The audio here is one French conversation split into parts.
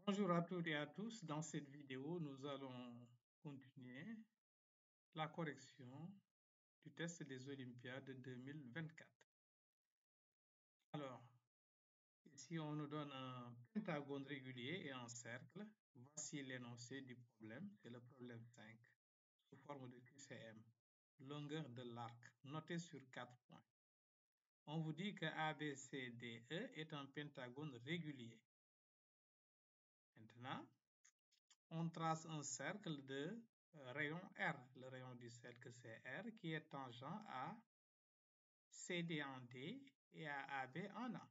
Bonjour à toutes et à tous. Dans cette vidéo, nous allons continuer la correction du test des Olympiades 2024. Alors, ici, on nous donne un pentagone régulier et un cercle. Voici l'énoncé du problème. C'est le problème 5, sous forme de QCM. Longueur de l'arc, notée sur 4 points. On vous dit que ABCDE est un pentagone régulier. Maintenant, on trace un cercle de rayon R. Le rayon du cercle, c'est R, qui est tangent à CD en D et à AB en A.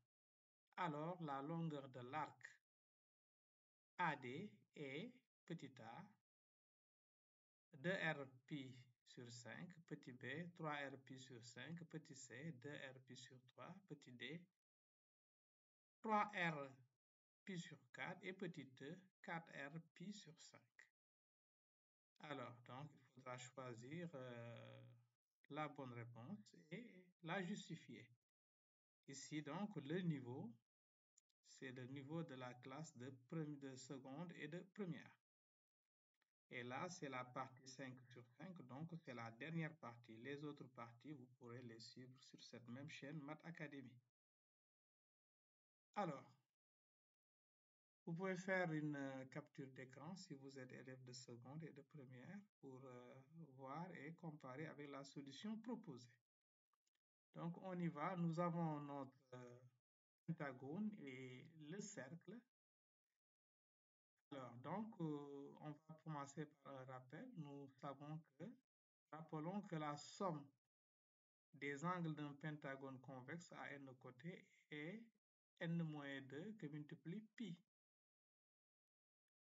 Alors, la longueur de l'arc AD est petit a, 2R pi sur 5, petit b, 3R pi sur 5, petit c, 2R pi sur 3, petit d, 3R pi sur 4 et petit e, 4R pi sur 5. Alors, donc, il faudra choisir la bonne réponse et la justifier. Ici, donc, le niveau, c'est le niveau de la classe de seconde et de première. Et là, c'est la partie 5 sur 5, donc c'est la dernière partie. Les autres parties, vous pourrez les suivre sur cette même chaîne Math Academy. Alors, vous pouvez faire une capture d'écran si vous êtes élève de seconde et de première pour voir et comparer avec la solution proposée. Donc, on y va. Nous avons notre pentagone et le cercle. Alors, donc, on va commencer par un rappel. Nous savons que, rappelons que la somme des angles d'un pentagone convexe à n côtés est n-2 que multiplie pi.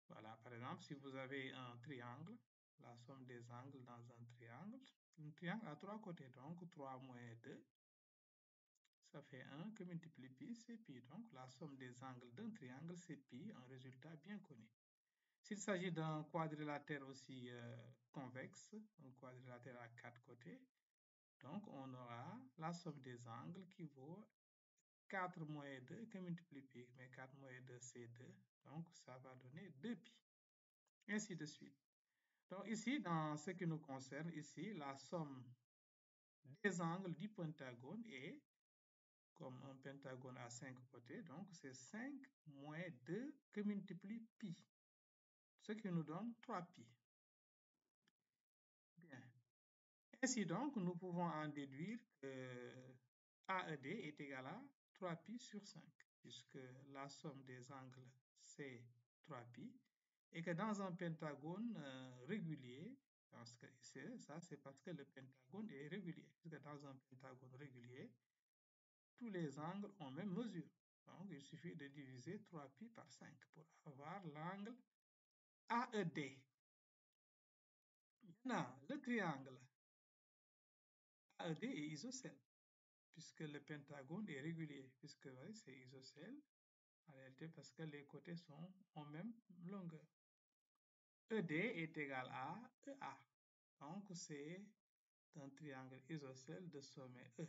Voilà, par exemple, si vous avez un triangle, la somme des angles dans un triangle à 3 côtés, donc 3 moins 2, ça fait 1 que multiplie pi, c'est pi. Donc, la somme des angles d'un triangle, c'est pi, un résultat bien connu. S'il s'agit d'un quadrilatère aussi convexe, un quadrilatère à 4 côtés, donc on aura la somme des angles qui vaut 4 moins 2 que multiplie pi, mais 4 moins 2 c'est 2, donc ça va donner 2pi, ainsi de suite. Donc ici, dans ce qui nous concerne, ici, la somme des angles du pentagone est, comme un pentagone à 5 côtés, donc c'est 5 moins 2 que multiplie pi, ce qui nous donne 3pi. Bien. Ainsi donc, nous pouvons en déduire que AED est égal à 3pi sur 5, puisque la somme des angles c'est 3pi, et que dans un pentagone régulier, parce que ça c'est parce que le pentagone est régulier, puisque dans un pentagone régulier, tous les angles ont même mesure. Donc il suffit de diviser 3pi par 5 pour avoir l'angle AED. Maintenant, le triangle AED est isocèle, puisque le pentagone est régulier, puisque c'est isocèle, en réalité parce que les côtés ont même longueur. ED est égal à EA, donc c'est un triangle isocèle de sommet E.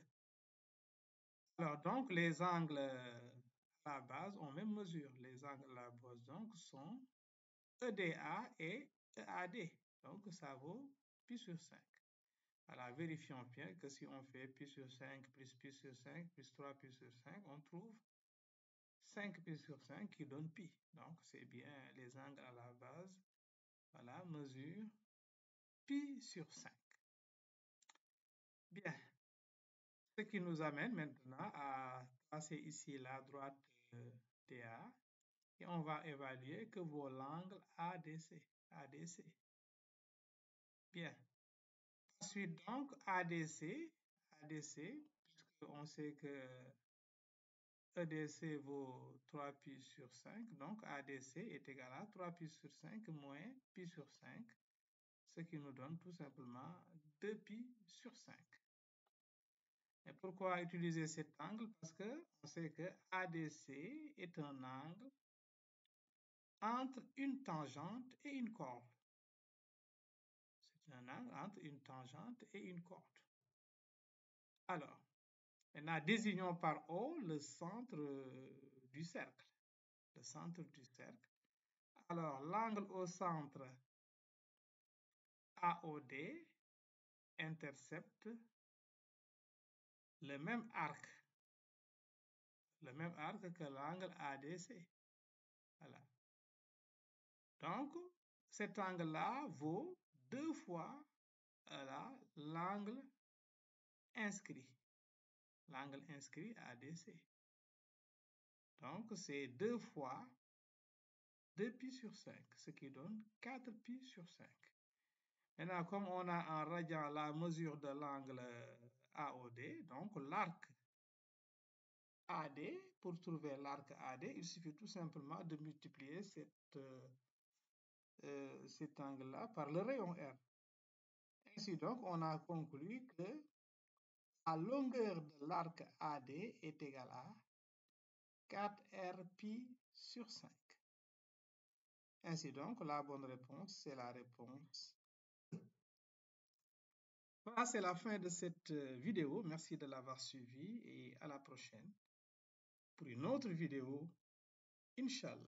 Alors donc les angles à la base ont même mesure, les angles à la base donc sont EDA et EAD, donc ça vaut pi sur 5. Alors, vérifions bien que si on fait pi sur 5 plus pi sur 5 plus 3 pi sur 5, on trouve 5 pi sur 5 qui donne pi. Donc, c'est bien les angles à la base. Voilà, mesure pi sur 5. Bien. Ce qui nous amène maintenant à passer ici la droite TA et on va évaluer que vaut l'angle ADC. ADC. Bien. Ensuite, donc, ADC, puisqu'on sait que EDC vaut 3pi sur 5, donc ADC est égal à 3pi sur 5 moins pi sur 5, ce qui nous donne tout simplement 2pi sur 5. Et pourquoi utiliser cet angle? Parce qu'on sait que ADC est un angle entre une tangente et une corde. C'est un angle entre une tangente et une corde. Alors, maintenant, désignons par O le centre du cercle. Le centre du cercle. Alors, l'angle au centre AOD intercepte le même arc que l'angle ADC. Voilà. Donc, cet angle-là vaut 2 fois l'angle inscrit ADC. Donc, c'est 2 fois 2π sur 5, ce qui donne 4π sur 5. Maintenant, comme on a en radian la mesure de l'angle AOD, donc l'arc AD, pour trouver l'arc AD, il suffit tout simplement de multiplier cet angle-là par le rayon R. Ainsi donc, on a conclu que la longueur de l'arc AD est égale à 4rπ sur 5. Ainsi donc, la bonne réponse, c'est la réponse. Voilà, c'est la fin de cette vidéo. Merci de l'avoir suivi et à la prochaine pour une autre vidéo, Inch'Allah.